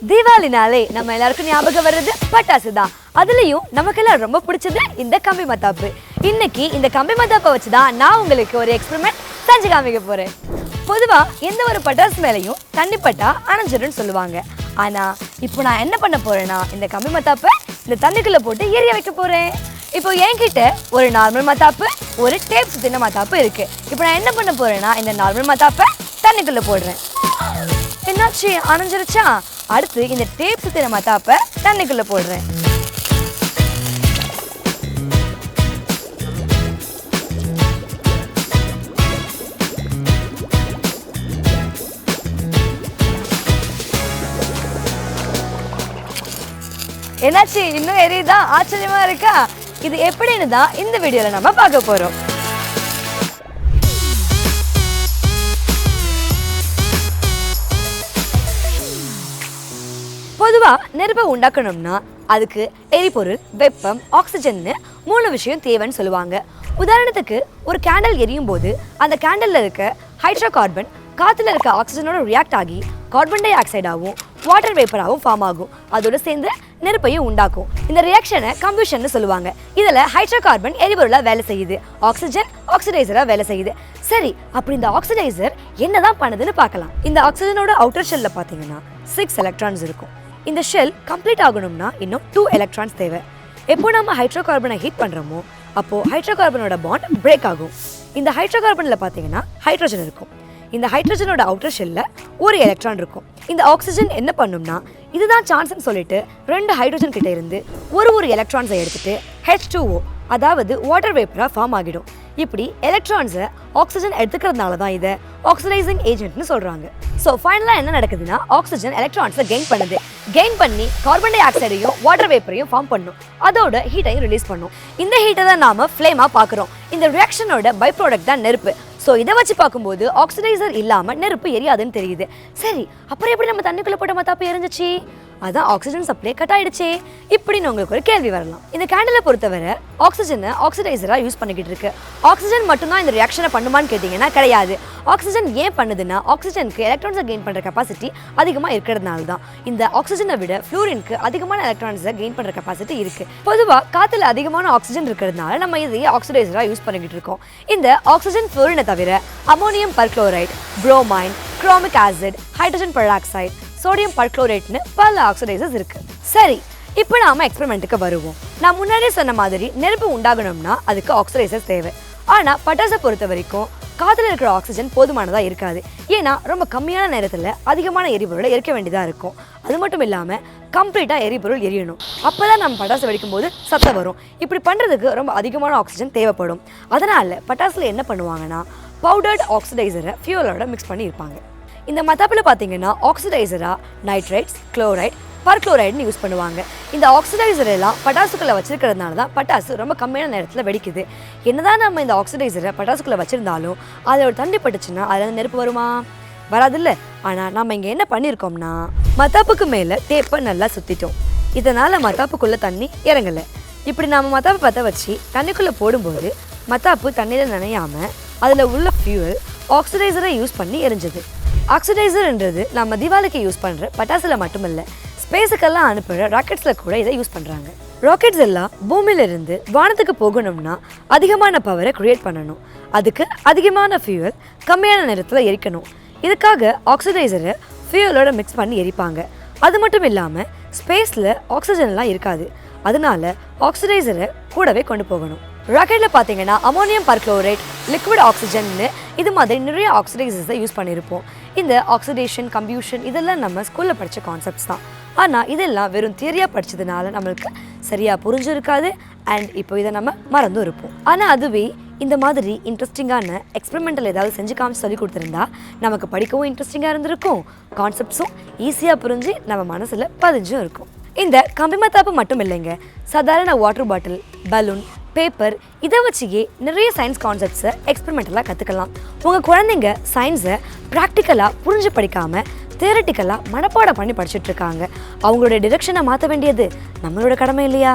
தீபாவளினாலே நம்ம எல்லாருக்கும் ஞாபகம் வர்றது பட்டாசு தான். அதுலயும் நமக்கெல்லாம் ரொம்ப பிடிச்சது இந்த கம்பி மத்தாப்பு. இன்னைக்கு இந்த கம்பி மத்தாப்பை வச்சுதான் நான் உங்களுக்கு ஒரு எக்ஸ்பெரிமெண்ட் செஞ்சு காமிக்க போறேன். பொதுவா எந்த ஒரு பட்டாசு மேலையும் தண்ணி பட்டா அணைஞ்சிருன்னு சொல்லுவாங்க. ஆனா இப்போ நான் என்ன பண்ண போறேன்னா, இந்த கம்பி மத்தாப்பை இந்த தண்ணிக்குள்ள போட்டு எரிய வைக்க போறேன். இப்போ என்கிட்ட ஒரு நார்மல் மத்தாப்பு, ஒரு டேப் சுத்தின மத்தாப்பு இருக்கு. இப்போ நான் என்ன பண்ண போறேன்னா, இந்த நார்மல் மத்தாப்பை தண்ணிக்குள்ள போடுறேன். என்னாச்சு, அணைஞ்சிருச்சா? அடுத்து இந்த டேப் சுத்தின மத்தாப்பை தண்ணிக்குள்ள போடுறேன். என்னாச்சு, இன்னும் எரியுதா? ஆச்சரியமா இருக்கா? இது எப்படின்னு தான் இந்த வீடியோல நம்ம பார்க்க போறோம். பொதுவா நெருப்பை உண்டாக்கணும்னா அதுக்கு எரிபொருள், வெப்பம், ஆக்சிஜன்னு 3 விஷயம் தேவைன்னு சொல்லுவாங்க. உதாரணத்துக்கு ஒரு கேண்டில் எரியும் போது அந்த கேண்டில்ல இருக்க ஹைட்ரோ கார்பன் காத்துல இருக்க ஆக்சிஜனோட ரியாக்ட் ஆகி கார்பன் டை ஆக்சைடாகவும் வாட்டர் வேப்பராகவும் ஃபார்ம் ஆகும். அதோட சேர்ந்து நெருப்பையும் உண்டாக்கும். இந்த ரியாக்ஷனை கம்புஷன் சொல்லுவாங்க. இதுல ஹைட்ரோ கார்பன் எரிபொருளா வேலை செய்யுது, ஆக்சிஜன் ஆக்சிடைசரா வேலை செய்யுது. சரி, அப்படி இந்த ஆக்சிடைசர் என்னதான் பண்ணுதுன்னு பார்க்கலாம். இந்த ஆக்சிஜனோட அவுட்டர் ஷெல்ல பாத்தீங்கன்னா 6 எலக்ட்ரான்ஸ் இருக்கும். இந்த ஷெல் கம்ப்ளீட் ஆகணும்னா இன்னும் 2 எலக்ட்ரான்ஸ் தேவை. எப்போ நம்ம ஹைட்ரோ கார்பனை ஹீட் பண்றோமோ அப்போ ஹைட்ரோ கார்பனோட பாண்ட் பிரேக் ஆகும். இந்த ஹைட்ரோ கார்பன்ல பாத்தீங்கன்னா ஹைட்ரஜன் இருக்கும். இந்த ஹைட்ரஜனோட அவுட்டர் ஷெல்ல 1 எலக்ட்ரான் இருக்கும். இந்த ஆக்சிஜன் என்ன பண்ணும்னா, இதுதான் சான்ஸ்னு சொல்லிட்டு 2 ஹைட்ரஜன் கிட்ட இருந்து ஒரு எலக்ட்ரான்ஸை எடுத்துட்டு H2O, அதாவது வாட்டர் வேப்பரா ஃபார்ம் ஆகிடும். இப்படி எலக்ட்ரான்ஸை ஆக்சிஜன் எடுத்துக்கிறதுனால தான் இதை ஆக்சிடைசிங் ஏஜென்ட்னு சொல்றாங்க. ஸோ ஃபைனலாக என்ன நடக்குதுன்னா, ஆக்சிஜன் எலக்ட்ரான்ஸை கெயின் பண்ணுது. கெயின் பண்ணி கார்பன் டை ஆக்சைடையும் வாட்டர் வேப்பரையும் ஃபார்ம் பண்ணும். அதோட ஹீட்டையும் ரிலீஸ் பண்ணும். இந்த ஹீட்டை தான் நாம ஃப்ளேமாக பார்க்குறோம். இந்த ரியாக்ஷனோட பை ப்ராடக்ட் தான் நெருப்பு. ஸோ இதை வச்சு பார்க்கும்போது ஆக்சிடைசர் இல்லாமல் நெருப்பு எரியாதுன்னு தெரியுது. சரி, அப்புறம் எப்படி நம்ம தண்ணிக்குள்ள போட்ட மத்தாப்பு எரிஞ்சிச்சு? அதான் ஆக்சிஜன் சப்ளை கட் ஆயிடுச்சு. இப்படின்னு உங்களுக்கு ஒரு கேள்வி வரலாம். இந்த கேண்டிலை பொறுத்தவரை ஆக்சிஜனை ஆக்சிடைசரா யூஸ் பண்ணிக்கிட்டு இருக்கு. ஆக்சிஜன் மட்டும்தான் இந்த ரியாக்ஷனை பண்ணுமான்னு கேட்டீங்கன்னா கிடையாது. ஆக்சிஜன் ஏன் பண்ணுதுன்னா, ஆக்சிஜனுக்கு எலக்ட்ரான்ஸை கெயின் பண்ற கெப்பாசிட்டி அதிகமாக இருக்கிறதுனால தான். இந்த ஆக்சிஜனை விட ஃப்ளூரினுக்கு அதிகமான எலக்ட்ரான்ஸை கெயின் பண்ற கெப்பாசிட்டி இருக்கு. பொதுவாக காத்துல அதிகமான ஆக்சிஜன் இருக்கிறதுனால நம்ம இதையே ஆக்சிடைசரா யூஸ் பண்ணிக்கிட்டு இருக்கோம். இந்த ஆக்சிஜன் ஃப்ளூரினை தவிர ammonium perchloride, bromine, chromic acid, hydrogen peroxide, sodium பர்க்ளோரேட்னு பல ஆக்சிடைசர்ஸ் இருக்கு. சரி, இப்போ நாம எக்ஸ்பெரிமெண்ட்டுக்கு வருவோம். நான் முன்னாடியே சொன்ன மாதிரி நெருப்பு உண்டாகணும்னா அதுக்கு ஆக்சிடைசர்ஸ் தேவை. ஆனா பட்டாசை பொறுத்த வரைக்கும் காத்துல இருக்கிற ஆக்சிஜன் போதுமானதா இருக்காது. ஏன்னா ரொம்ப கம்மியான நேரத்துல அதிகமான எரிபொருளை எரிக்க வேண்டியதா இருக்கும். அது மட்டும் இல்லாம கம்ப்ளீட்டா எரிபொருள் எரியணும். அப்பதான் நம்ம பட்டாசு வெடிக்கும் போது சத்தம் வரும். இப்படி பண்றதுக்கு ரொம்ப அதிகமான ஆக்சிஜன் தேவைப்படும். அதனால பட்டாசுல என்ன பண்ணுவாங்கன்னா, பவுடர்ட் ஆக்சிடைசரை ஃபியூலோட மிக்ஸ் பண்ணி இருப்பாங்க. இந்த மத்தாப்பில் பார்த்தீங்கன்னா ஆக்சிடைசரா நைட்ரைட்ஸ், குளோரைட், பர்க்ளோரைட்னு யூஸ் பண்ணுவாங்க. இந்த ஆக்சிடைசர் எல்லாம் பட்டாசுக்குள்ளே வச்சிருக்கிறதுனால தான் பட்டாசு ரொம்ப கம்மியான நேரத்தில் வெடிக்குது. என்னதான் நம்ம இந்த ஆக்சிடைசரை பட்டாசுக்குள்ளே வச்சிருந்தாலும் அதோட தண்ணி பட்டுச்சுன்னா அதில் நெருப்பு வருமா? வராதில்ல. ஆனால் நம்ம இங்கே என்ன பண்ணியிருக்கோம்னா, மத்தாப்புக்கு மேலே டேப்பை நல்லா சுற்றிட்டோம். இதனால் மத்தாப்புக்குள்ளே தண்ணி இறங்கலை. இப்படி நம்ம மத்தாப்பை பற்ற வச்சு தண்ணிக்குள்ளே போடும்போது மத்தாப்பு தண்ணியில் நனையாமல் அதில் உள்ள ஃபியூவல் ஆக்சிடைசரை யூஸ் பண்ணி எரிஞ்சது. ஆக்சிடைசர்ன்றது நம்ம தீபாவளிக்கு யூஸ் பண்ணுற பட்டாசுல மட்டுமில்லை, ஸ்பேஸுக்கெல்லாம் அனுப்புகிற ராக்கெட்ஸில் கூட இதை யூஸ் பண்ணுறாங்க. ராக்கெட்ஸ் எல்லாம் பூமியிலிருந்து வானத்துக்கு போகணும்னா அதிகமான பவரை கிரியேட் பண்ணணும். அதுக்கு அதிகமான ஃபியூவல் கம்மியான நேரத்தில் எரிக்கணும். இதுக்காக ஆக்சிடைசரை ஃபியூவலோட மிக்ஸ் பண்ணி எரிப்பாங்க. அது மட்டும் இல்லாமல் ஸ்பேஸில் ஆக்சிஜன்லாம் இருக்காது. அதனால ஆக்சிடைசரை கூடவே கொண்டு போகணும். ராக்கெட்டில் பார்த்தீங்கன்னா அமோனியம் பர்க்ளோரேட், லிக்விட் ஆக்சிஜன்னு இது மாதிரி நிறைய ஆக்சிடைசர்ஸை யூஸ் பண்ணியிருப்போம். இந்த ஆக்சிடேஷன், கம்பியூஷன் இதெல்லாம் நம்ம ஸ்கூலில் படித்த கான்செப்ட்ஸ் தான். ஆனால் இதெல்லாம் வெறும் தியரியாக படித்ததுனால நம்மளுக்கு சரியாக புரிஞ்சிருக்காது. அண்ட் இப்போ இதை நம்ம மறந்தும் இருப்போம். ஆனால் அதுவே இந்த மாதிரி இன்ட்ரெஸ்டிங்கான எக்ஸ்பெரிமெண்டல் ஏதாவது செஞ்சு காமிச்சு சொல்லி கொடுத்துருந்தா நமக்கு படிக்கவும் இன்ட்ரெஸ்டிங்காக இருந்திருக்கும், கான்செப்ட்ஸும் ஈஸியாக புரிஞ்சு நம்ம மனசில் பதிஞ்சும் இருக்கும். இந்த கம்பி மத்தாப்பு மட்டும் இல்லைங்க, சாதாரண வாட்டர் பாட்டில், பலூன், பேப்பர் இதை வச்சுயே நிறைய சயின்ஸ் கான்செப்ட்ஸை எக்ஸ்பெரிமெண்டலாக கற்றுக்கலாம். உங்கள் குழந்தைங்க சயின்ஸை ப்ராக்டிக்கலாக புரிஞ்சு படிக்காமல் தியரட்டிக்கலாக மனப்பாடம் பண்ணி படிச்சுட்டு இருக்காங்க. அவங்களோட டிரெக்ஷனை மாற்ற வேண்டியது நம்மளோட கடமை இல்லையா?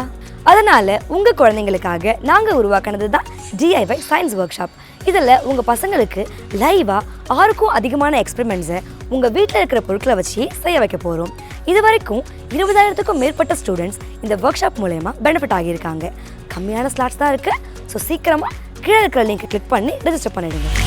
அதனால் உங்கள் குழந்தைங்களுக்காக நாங்கள் உருவாக்கினது தான் DIY சயின்ஸ் ஒர்க் ஷாப். இதில் உங்கள் பசங்களுக்கு லைவாக 6க்கும் அதிகமான எக்ஸ்பெரிமெண்ட்ஸை உங்கள் வீட்டில் இருக்கிற பொருட்களை வச்சு செய்ய வைக்க போகிறோம். இது வரைக்கும் 20,000க்கும் மேற்பட்ட ஸ்டூடெண்ட்ஸ் இந்த ஒர்க் ஷாப் மூலயமா பெனிஃபிட் ஆகியிருக்காங்க. கம்மியான ஸ்லாட்ஸ் தான் இருக்குது. ஸோ சீக்கிரமாக கீழே இருக்கிற லிங்கை கிளிக் பண்ணி ரெஜிஸ்டர் பண்ணிடுங்க.